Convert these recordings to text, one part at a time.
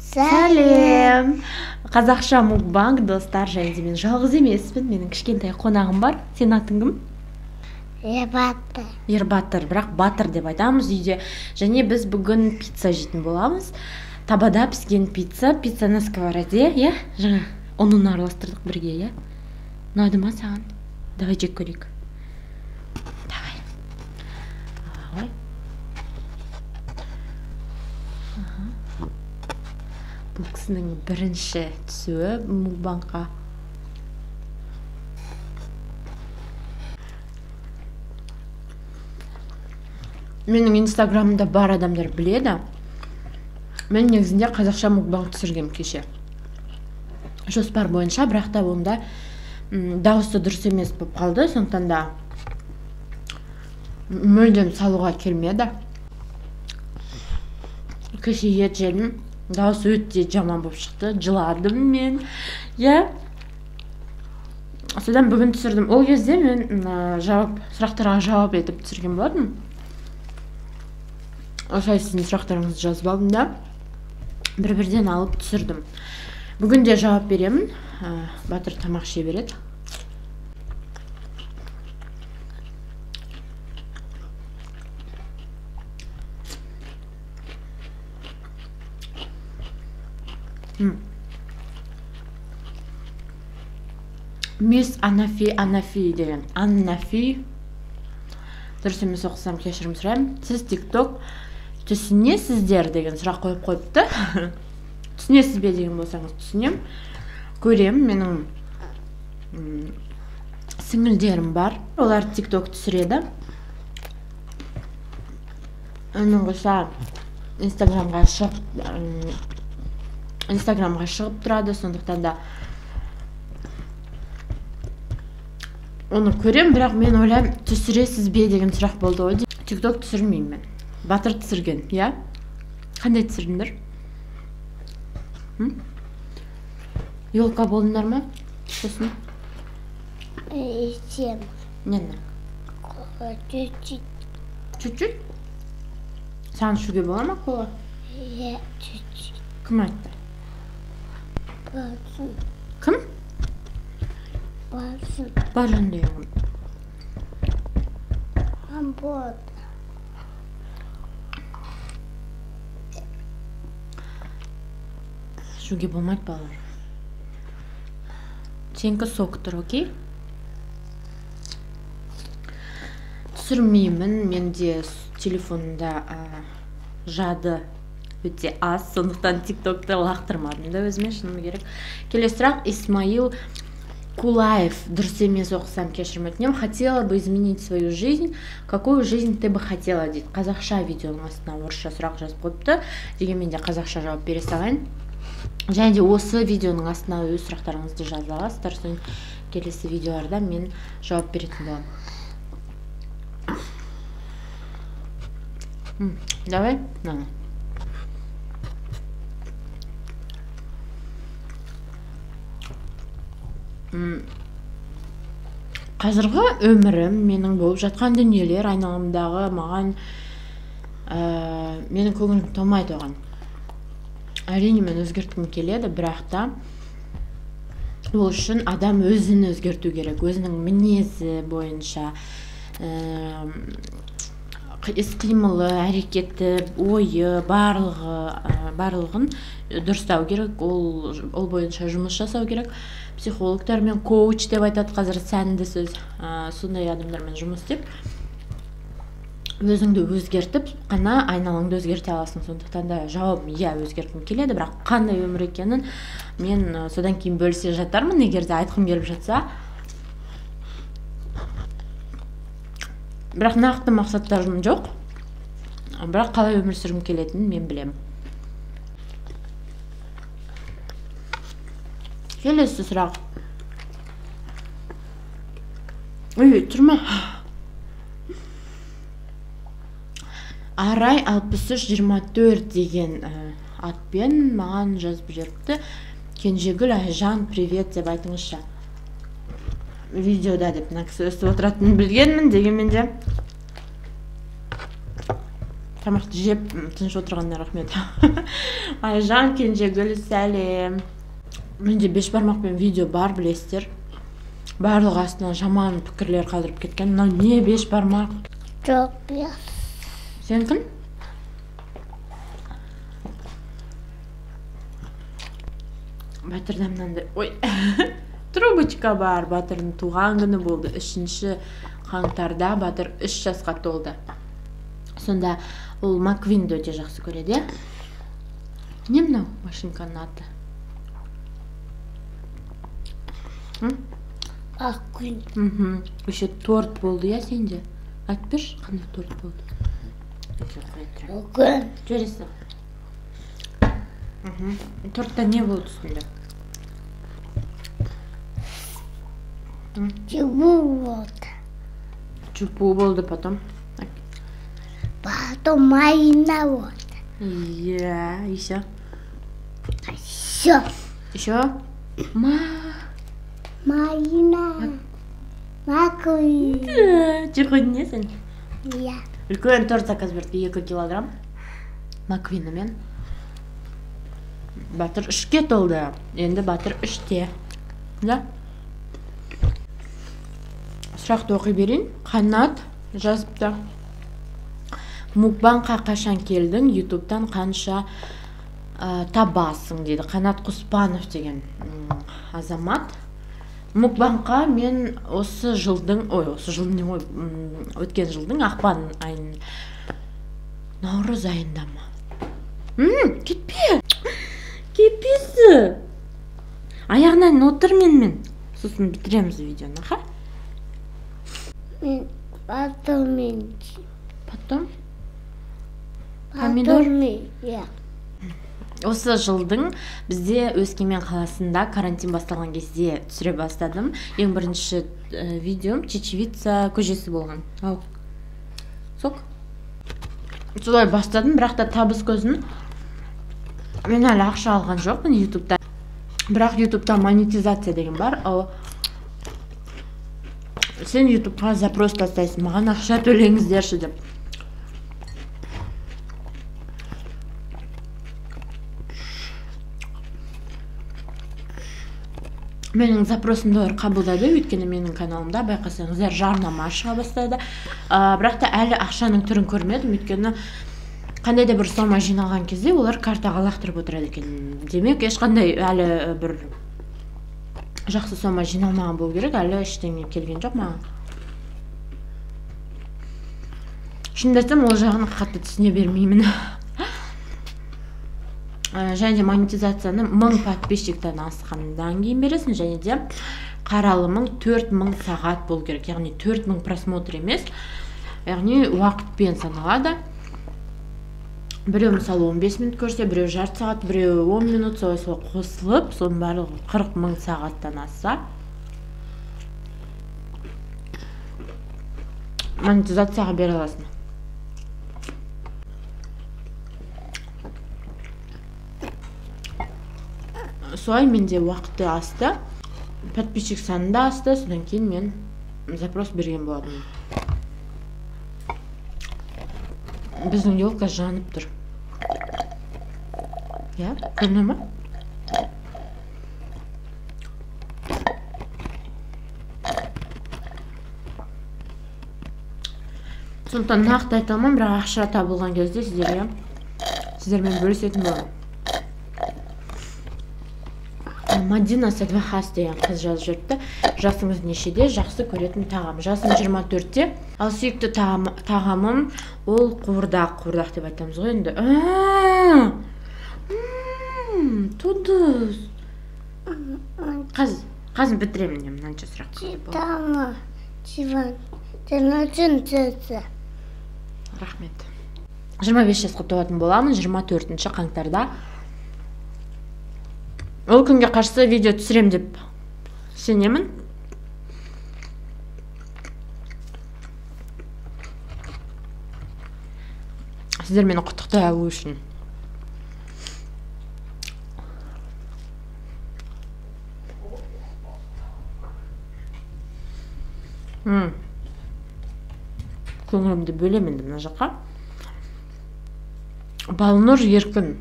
Сәлем. Қазақша мукбанг достар, және де мен жалғыз емеспін. Менің кішкентай қонағым бар. Сенің атың кім? Ербатыр. Ербатыр, бірақ батыр деп айтамыз үйде. Және біз бүгін пицца жейтін боламыз. Табада піскен пицца на сковороде, иә? Жаңа ұнын араластырдық бірге, иә? Ұнады ма саған? Давай жеп көрейік. Давай. Ой. Бұл кісінің бірінші түсуі мукбангқа. Менің инстаграмымда бар адамдар біледі. Мен негізінде қазақша мукбанг түсіргем кеше. Жоспар бойынша, бірақ та онда дауысы дұрыс емес болып қалды, сондықтан да мүлдем салуға келмеді. Кеше ет жедім. Дауысы өте жаман болып шықты, жыладым мен. Я содан бүгін түсірдім. Ол кезде мен сұрақтарға жауап етіп түсірген болатынмын. Осылай сіздің сұрақтарыңызды жазып алдым да бір-бірден алып түсірдім. Бүгін де жауап беремін. Батыр тамақ іше береді. Мисс Анафи деген. Анафи. Дұрыс емес оқысам кешірім сұраймын. Сіз TikTok түсінесіздер деген сұрақ қойып қойыпты. Түсінесіз бе деген болсаңыз түсінем. Көрем, менің сіңілдерім бар. Олар TikTok түсіреді. Оның қоса Инстаграмға шығып тұрады, сондықтан да оны көрем, бірақ мен ойлаймын, түсіресіз бе деген сұрақ болды ғой. TikTok түсірмеймін мен. Батыр түсірген, иә? Қандай түсірдіңдер? Елка болдыңдар ма? Сосын? Исем. Нені? Чуть-чуть. Чуть-чуть? Саған ішуге бола ма кола? Иә, чуть-чуть. Кім айтты? Барсын. Кім? Барсын. Бажан деген. Амбот. Ішуге болмайды балалар. Сенікі сок тұр, окей? Түсірмеймін, менде телефонында жады өте аз, сондықтан TikTok'та лақтырмадым да өзіме, шыным керек. Келесі сұрақ, Исмаил Кулаев. Дұрыс емес оқысам кешірім өтінем. Хотела бы изменить свою жизнь. Какую жизнь ты бы хотела дейді. Қазақша видеоның астына орысша сұрақ жазып қойыпты. Дегенмен де қазақша жауап бере салайын. Және де осы видеоның астына өз сұрақтарыңызды жазып аласыздар. Соң келесі видеоларда мен жауап беретін боламын. Давай, на. Қазіргі өмірім, менің болып жатқан дүниелер айналамдағы маған менің көңілім толмайды оған. Әрине мен өзгерткім келеді, бірақ та ол үшін адам өзін өзгерту керек, өзінің мінезі бойынша іс-қимылы, әрекеті, ойы, барлығын дұрыстау керек, ол бойынша жұмыс жасау керек. Психологтар мен коуч деп айтады қазір сәнді сөз. Сондай адамдармен жұмыс істеп, өзіңді өзгертіп, қана айналаңды өзгерте аласың. Сондықтан да жауабым иә, өзгерткім келеді, бірақ қандай өмір екенін мен содан кейін бөлісе жатармын, егер де айтқым келіп жатса. Бірақ нақты мақсаттарым жоқ. Бірақ қалай өмір сүргім келетінін мен білемін. Келесі сұрақ. Ой, тұрма. Арай 6324 деген атпен маған жазып жүріпті. Кенжегүл Айжан, привет деп айтыңызшы. Видеода деп мына кісі өстіп отыратынын білгенмін, дегенмен де тамақты жеп тыныш отырғанына рахмет. Айжан, Кенжегүл, сәлем. Менде бешбармақпен видео бар, білесіздер. Барлығы астынан жаман пікірлер қалдырып кеткен. Мынау не бешбармақ? Жоқ, бес. Сен кім? Батырда мынандай, ой, трубочка бар. Батырдың туған күні болды. 3 қаңтарда Батыр 3 жасқа толды. Сонда ол Маквинді өте жақсы көреді. Не мынау машинканың аты? Ақкүн. Еще торт болды, я сенде? Айтып берші, қандай торт болды? Бүгін. Жүресі. Тортта не болды үстінде? Чебу болды. Чупу болды, потом? Потом майна болды. Иә, еще? Все. Еще? Майна. Маквин. Жүрген не сен? Иә. Үлкен торт заказ берді, 2 килограмм. Маквинімен. Батыр 3-ке толды. Енді Батыр 3-те. Да? Сұрақты оқи берейін. Қанат жазыпты. Мукбанға қашан келдің? Ютубтан қанша табасың дейді. Қанат Құспанов деген азамат. Мукбанға мен осы жылдың өткен жылдың ақпан айын, наурыз айында ма? Кетпе! Кетпесі! Аяғынан отыр мен. Сосын бітіреміз видеоны, ха? Потом? Помидор? Иә. Осы жылдың бізде Өскемен қаласында карантин басталған кезде түсіре бастадым. Ең бірінші видеом Чечевица көжесі болған. Ау. Сок. Солай бастадым, бірақ та табыс көзін мен әлі ақша алған жоқпын ютубта. Бірақ ютубта монетизация деген бар. Сен ютубқа запрос тастайсың, маған ақша төлеңіздерші деп. Менің запросымды олар қабылдады, өйткені менің каналымда байқасаңыздар жарнама шыға бастады. Бірақ та әлі ақшаның түрін көрмедім, өйткені қандай да бір сома жиналған кезде олар картаға лақтырып отырады екен. Демек, ешқандай әлі бір жақсы сома жиналмаған болу керек, әлі ештеңе келген жоқ маған. Шынымды айтсам, ол жағын қатты түсіне бермеймін. Және де монетизацияны 1000 подписчиктен асқандан кейін бересің, және де қаралымың 4000 сағат болу керек, яғни 4000 просмотр емес, яғни уақытпен саналады. Біреу мысалы 15 минут көрсе, біреу жарты сағат, біреу 10 минут, солай қосылып, соның барлығы 40 000 сағаттан асса монетизацияға бере аласың. Солай менде уақыты асты, подписчик саны да асты, содан кейін мен запрос берген болатынмын. Біздің елка жанып тұр. Я, көріне ма? Сондықтан нақты айта алмаймын, бірақ ақша табылған кезде сіздермен бөлісетін боламын. Мадина Садвахас деген қыз жазып жүріпті. Жасыңыз нешеде? Жақсы көретін тағам. Жасым 24-те. Ал сүйікті тағамым ол қуырдақ деп айтамыз ғой енді. Тұдыз. Қазын бітіремін мынанша сұрақ. Читама. Чиван. Тәнәчін сөзі. Рахмет. 25 жасқа толатын боламын 24 қаңтарда. Ол күнге қарсы видео түсірем деп сенемін. Сіздер мені құттықтай алу үшін. Көңілімді бөлемін мына жаққа. Балнұр Еркін.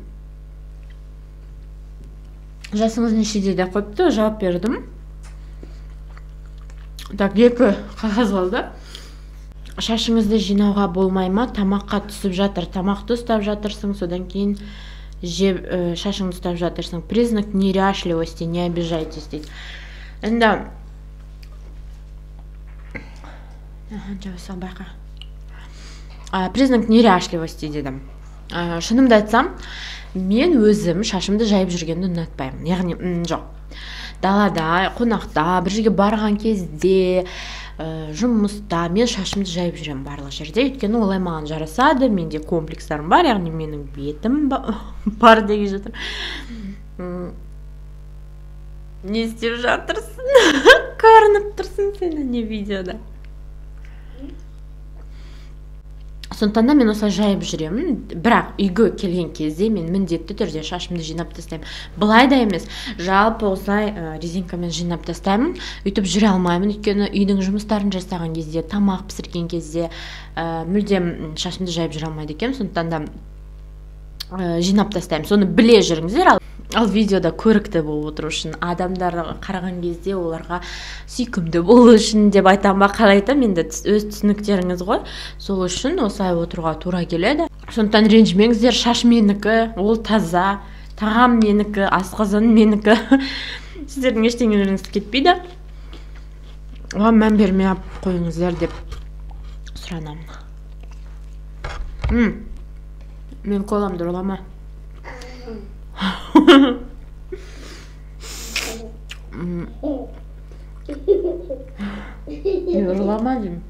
Жасыңыз нешеде деп қойыпты, жауап бердім. Так, 2 қағаз қалды. Шашыңызды жинауға болмай ма? Тамаққа түсіп жатыр. Тамақты ұстап жатырсың, содан кейін шашыңды ұстап жатырсың. Признак неряшливости, не обижайтесь дейді. Енді признак неряшливости дедім. Шынымды айтсам, мен өзім шашымды жайып жүргенді ұнатпаймын. Яғни, жоқ. Далада, қонақта, бір жерге барған кезде, жұмыста мен шашымды жайып жүремін барлық жерде. Өйткені олай маған жарасады, менде комплекстарым бар, яғни менің бетім бар деген жатыр. Не істеп жатырсың? Көрініп тұрсың сені не видеода. Сондықтан да мен осылай жайып жүремін, бірақ үйге келген кезде мен міндетті түрде шашымды жинап тастаймын. Былай да емес, жалпы осылай резинкамен жинап тастаймын, өйтіп жүре алмаймын, өйткені үйдің жұмыстарын жасаған кезде, тамақ пісірген кезде мүлдем шашымды жайып жүре алмайды екенмін, сондықтан да жинап тастаймын. Соны біле жүріңіздер. Ал видеода көрікті болып отыру үшін, адамдар қараған кезде оларға сүйкімді болу үшін деп айтам ба, қалай айтам, енді өз түсініктеріңіз ғой. Сол үшін осылай отыруға тура келеді. Сондықтан ренжімеңіздер, шаш менікі, ол таза, тағам менікі, асқазан менікі. Сіздердің ештеңелеріңіз кетпейді. Оған мән бермей қойыңыздар деп сұранамын. Мен коламды ұрлама. Ұрлама деймін.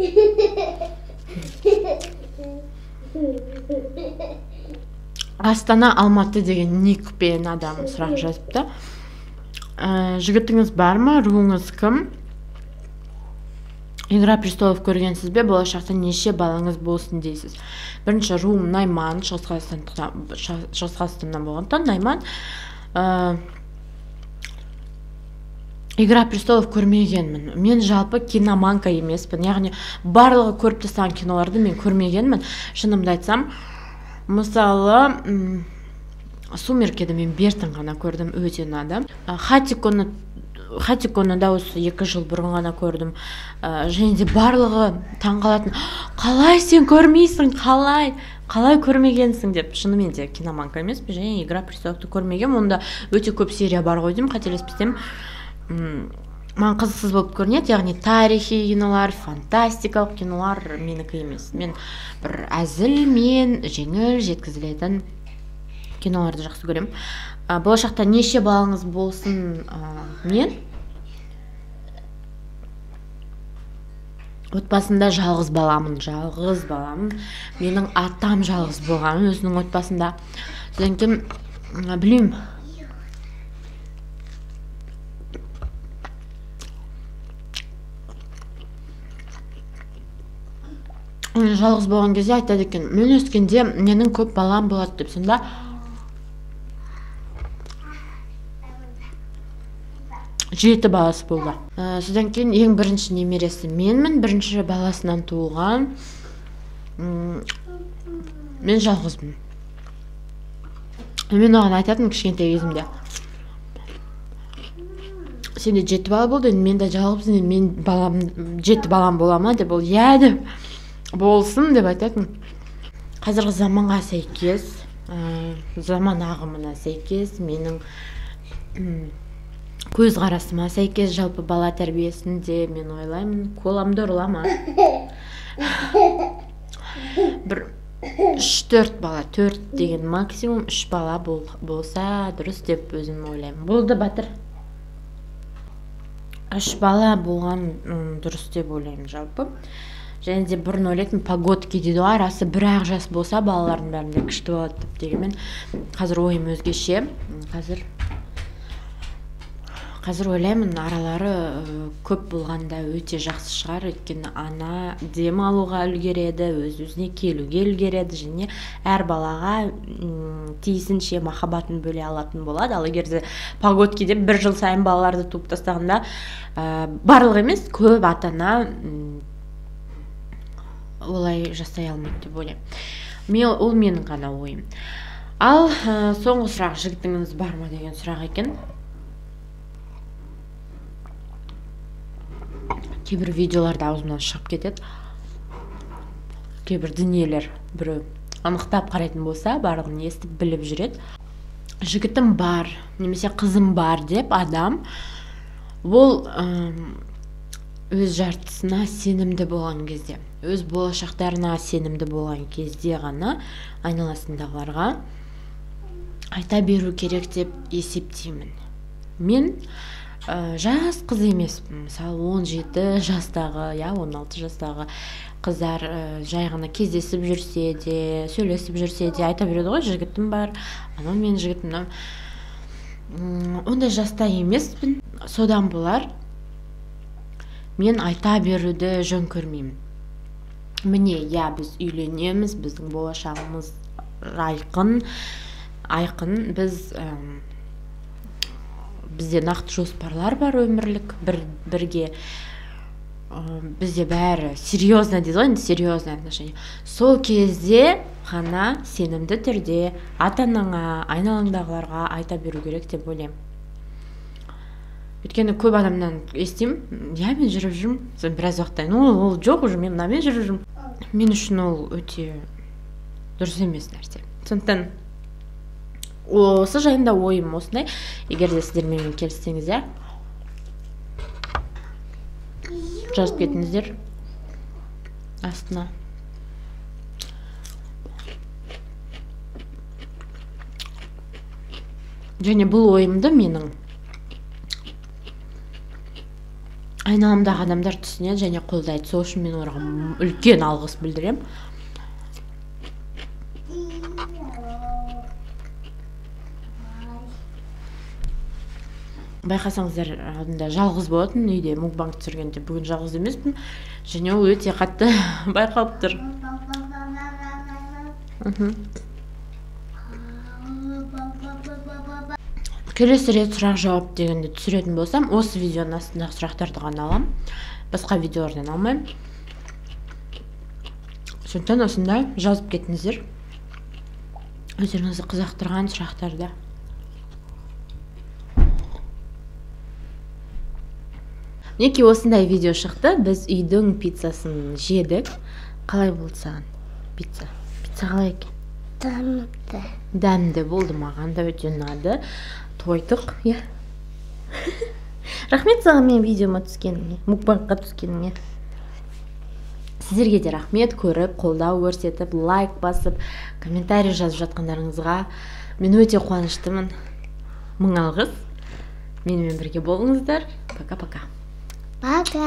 Астана, Алматы деген никпен адам сұрақ жазыпты. Жігітіңіз бар ма? Руыңыз кім? Игра престолов көргенсіз бе? Болашақта неше балаңыз болсын дейсіз? Бірінші руым Найман, Шығыс Қазақстаннан болғандықтан Найман. Игра престолов көрмегенмін. Мен жалпы киноманка емеспін. Яғни барлығы көріп тастаған киноларды мен көрмегенмін. Шынымды айтсам, мысалы, Сумеркеді мен бертін ғана көрдім, өте ұнады. Хатиконы да осы 2 жыл бұрын ғана көрдім. Және де барлығы таңғалатын. Қалай сен көрмейсің? Қалай көрмегенсің деп. Шынымен де киноманка емеспін. Және Игра престоловты көрмеген. Онда өте көп серия бар ғой деймін, қателеспесем. Маған қызықсыз болып көрінеді. Яғни тарихи кинолар, фантастикалық кинолар менікі емес. Мен бір әзілмен жеңіл жеткізілетін киноларды жақсы көремін. Болашақта неше балаңыз болсын? Мен отбасында жалғыз баламын. Менің атам жалғыз болған өзінің отбасында. Содан кейін білмеймін. Жалғыз болған кезде айтады екен, мен өскенде менің көп балам болады деп. Сонда жеті баласы болды. Содан кейін ең бірінші немересі менмін, бірінші баласынан туылған. Мен жалғызбын. Мен оған айтатын кішкентай кезімде. Сенде 7 бала болды, мен де жалғызбын, мен 7 балам бола ма деп, ол иә деп болсын деп айтатын. Қазіргі заманға сәйкес, заман ағымына сәйкес, менің көз қарасыма сәйкес жалпы бала тәрбиесінде мен ойлаймын, коламды ұрлама. Бір 3-4 бала, 4 деген максимум 3 бала болса дұрыс деп өзім ойлаймын. Болды, батыр. 3 бала болған дұрыс деп ойлаймын жалпы. Және де бұрын ойлайтын погодки дейді ғой, арасы бір-ақ жас болса балалардың бәрінде күшті болады деп дегенмен қазір ойым өзгеше. Қазір ойлаймын, аралары көп болғанда өте жақсы шығар, өйткені ана дем алуға үлгереді, өз-өзіне келуге үлгереді, және әр балаға тиісінше махаббатын бөле алатын болады. Ал егерде погодки деп 1 жыл сайын балаларды туып тастағанда, барлық емес, көп ата-ана олай жасай алмайды деп ойлаймын. Ол менің ғана ойым. Ал соңғы сұрақ, жігітіңіз бар ма деген сұрақ екен. Кейбір видеоларда аузымнан шығып кетеді. Кейбір дүниелер біреу анықтап қарайтын болса, барлығын естіп біліп жүреді. Жігітім бар, немесе қызым бар деп адам, ол өз жартысына сенімді болған кезде, өз болашақтарына сенімді болған кезде ғана айналасындағыларға айта беру керек деп есептеймін. Мен жас қыз емеспін. Мысалы 17 жастағы, 16 жастағы қыздар жай ғана кездесіп жүрсе де, сөйлесіп жүрсе де айта береді ғой, жігітім бар, анау мен жігітім. Ондай жаста емеспін. Содан болар мен айта беруді жөн көрмеймін. Міне, біз үйленеміз, біздің болашағымыз айқын, бізде нақты жоспарлар бар өмірлік, бірге бізде бәрі серьезно дейді ғой, серьезный отношение. Сол кезде ғана сенімді түрде ата-анаңа, айналаңдағыларға айта беру керек деп ойлаймын. Өйткені көп адамнан естимін, мен жүріп жүрмін, біраз уақыттан ол жоқ уже, мен мынамен жүріп жүрмін. Мен үшін ол өте дұрыс емес нәрсе. Сондықтан осы жайында ойым осындай. Егер де сіздер менімен келіссеңіздер, жазып кетіңіздер астына. Және бұл ойымды менің айналамдағы адамдар түсінеді және қолдайды. Сол үшін мен оларға үлкен алғыс білдіремін. Байқасаңыздар, алдында жалғыз болатын, үйде мукбанг түсіргенде, бүгін жалғыз емеспін, және ол өте қатты байқалып тұр. Келесі рет сұрақ жауап дегенде түсіретін болсам, осы видеоның астындағы сұрақтарды ғана алам, басқа видеолардан алмайым. Сондықтан осында жазып кетіңіздер өздеріңізді қызықтырған сұрақтарды. Неке осындай видео шықты. Біз үйдің пиццасын жедік. Қалай болды саған пицца? Пицца қалай екен? Дәмді болды, маған да өте ұнады. Тойдық, Рахмет саған мен видеома түскеніңе, мукбангқа түскеніңе. Сіздерге де рахмет, көріп, қолдау көрсетіп, лайк басып, комментарий жазып жатқандарыңызға мен өте қуаныштымын. Мың алғыс. Менімен бірге болыңыздар. Пока-пока. Пока.